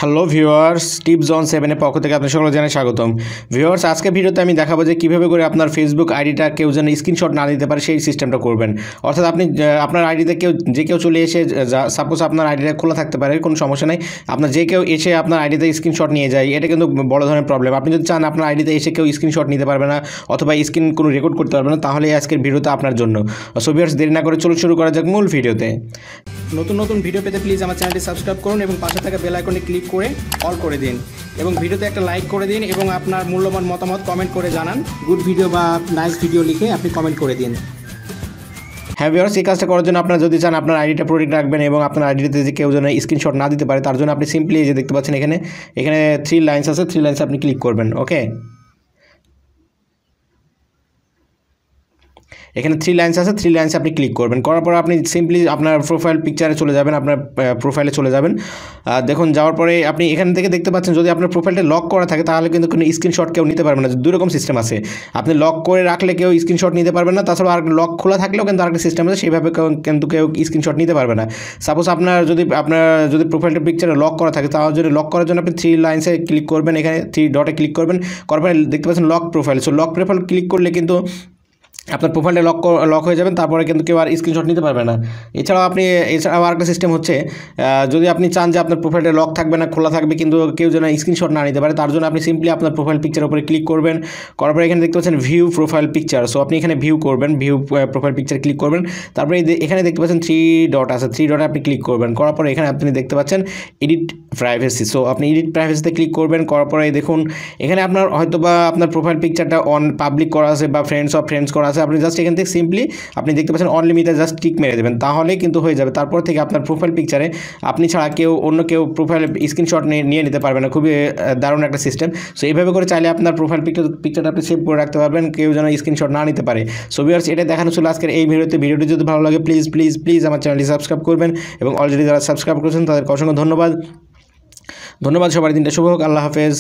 Hello viewers, টিপ zone 7 এর পক্ষ থেকে আপনাদের সকলকে জানাই স্বাগতম। ভিউয়ার্স, আজকে ভিডিওতে আমি দেখাবো যে কীভাবে করে আপনার ফেসবুক আইডিটা কেউ যেন স্ক্রিনশট না দিতে পারে সেই সিস্টেমটা করবেন। অর্থাৎ আপনি আপনার আইডিতে কেউ চলে এসে, সাপোজ আপনার আইডিটা খোলা থাকতে পারে, কোনো সমস্যা নেই, আপনার কেউ এসে আপনার আইডিতে স্ক্রিনশট নিয়ে যায়, এটা কিন্তু বড় ধরনের প্রবলেম। আপনি যদি চান আপনার আইডিতে এসে কেউ স্ক্রিনশট নিতে পারবে না অথবা স্ক্রিন কোনো রেকর্ড করতে পারবে না, তাহলে আজকের ভিডিওটা আপনার জন্য। সো ভিউয়ার্স, দেরি না করে শুরু করা যাক মূল ভিডিওতে। নতুন ভিডিও পেতে প্লিজ আমার চ্যানেলটি সাবস্ক্রাইব করুন এবং পাশে থাকা বেল আইকনে ক্লিক করে অল করে দিন এবং ভিডিওতে একটা লাইক করে দিন এবং আপনার মূল্যবান মতামত কমেন্ট করে জানান। গুড ভিডিও বা নাইস ভিডিও লিখে আপনি কমেন্ট করে দিন। হ্যাঁ ভিউয়ার্স, এই কাজটা করার জন্য আপনারা যদি চান আপনার আইডিটা প্রোটেক্ট রাখবেন এবং আপনার আইডিতে যে কেউ যেন স্ক্রিনশট না দিতে পারে, তার জন্য আপনি সিম্পলি এই যে দেখতে পাচ্ছেন এখানে 3 লাইনস আছে, 3 লাইনসে আপনি ক্লিক করবেন। ওকে, এখানে 3 লাইনস আছে, 3 লাইনসে আপনি ক্লিক করবেন। করার পর আপনি সিম্পলি আপনার প্রোফাইল পিকচারে চলে যাবেন, আপনার প্রোফাইলে চলে যাবেন। দেখুন, যাওয়ার পরে আপনি এখান থেকে দেখতে পাচ্ছেন যদি আপনার প্রোফাইলটা লক করা থাকে তাহলে কিন্তু কোনো স্ক্রিনশট কেউ নিতে পারবে না। দুই রকম সিস্টেম আছে, আপনি লক করে রাখলে কেউ স্ক্রিনশট নিতে পারবে না, তাছাড়া আর লক খোলা থাকলেও কিন্তু আরেকটা সিস্টেম আছে, সেইভাবে কিন্তু কেউ স্ক্রিনশট নিতে পারবে না। সাপোজ আপনার যদি প্রোফাইলটা পিকচারে লক করা থাকে, তাহলে যদি লক করার জন্য আপনি 3 লাইনসে ক্লিক করবেন, এখানে 3 ডটে ক্লিক করবেন, করার পরে দেখতে পাচ্ছেন lock profile. So lock profile click করলে কিন্তু আপনার প্রোফাইলটা লক হয়ে যাবেন, তারপরে কিন্তু কেউ আর স্ক্রিনশট নিতে পারবে না। এছাড়াও আরেকটা সিস্টেম হচ্ছে, যদি আপনি চান যে আপনার প্রোফাইলটা লক থাকবে না, খোলা থাকবে, কিন্তু কেউ যেন স্ক্রিনশট না নিতে পারে, তার জন্য আপনি সিম্পলি আপনার প্রোফাইল পিকচারের উপরে ক্লিক করবেন। করার পরে এখানে দেখতে পাচ্ছেন ভিউ প্রোফাইল পিকচার। সো আপনি এখানে ভিউ করবেন, ভিউ প্রোফাইল পিকচার ক্লিক করবেন। তারপরে এখানে দেখতে পাচ্ছেন 3 ডট আছে, 3 ডটে আপনি ক্লিক করবেন। করার পরে এখানে আপনি দেখতে পাচ্ছেন এডিট প্রাইভেসি। সো আপনি এডিট প্রাইভেসিতে ক্লিক করবেন। করার পরে দেখুন এখানে আপনার হয়তো বা আপনার প্রোফাইল পিকচারটা অন পাবলিক করা আছে বা ফ্রেন্ডস করা আছে, আপনি জাস্ট এখান থেকে সিম্পলি আপনি দেখতে পাচ্ছেন অনলিমিটেড জাস্ট টিক মেরে দেবেন, তাহলে কিন্তু হয়ে যাবে। তারপর থেকে আপনার প্রোফাইল পিকচারে আপনি ছাড়া অন্য কেউ প্রোফাইল স্ক্রিনশট নিয়ে নিতে পারবে না। খুবই দারুণ একটা সিস্টেম। সো এইভাবে করে চাইলে আপনার প্রোফাইল পিকচারটা আপনি সেভ করে রাখতে পারবেন, কেউ যেন স্ক্রিনশট না নিতে পারে। সো ভিউয়ার্স, এটা দেখানো ছিল আজকের এই ভিডিওতে। ভিডিওটি যদি ভালো লাগে প্লিজ আমার চ্যানেলটি সাবস্ক্রাইব করবেন এবং অলরেডি যারা সাবস্ক্রাইব করেছেন তাদেরকে অসংখ্য ধন্যবাদ। সবার দিনটা শুভ হোক। আল্লাহ হাফেজ।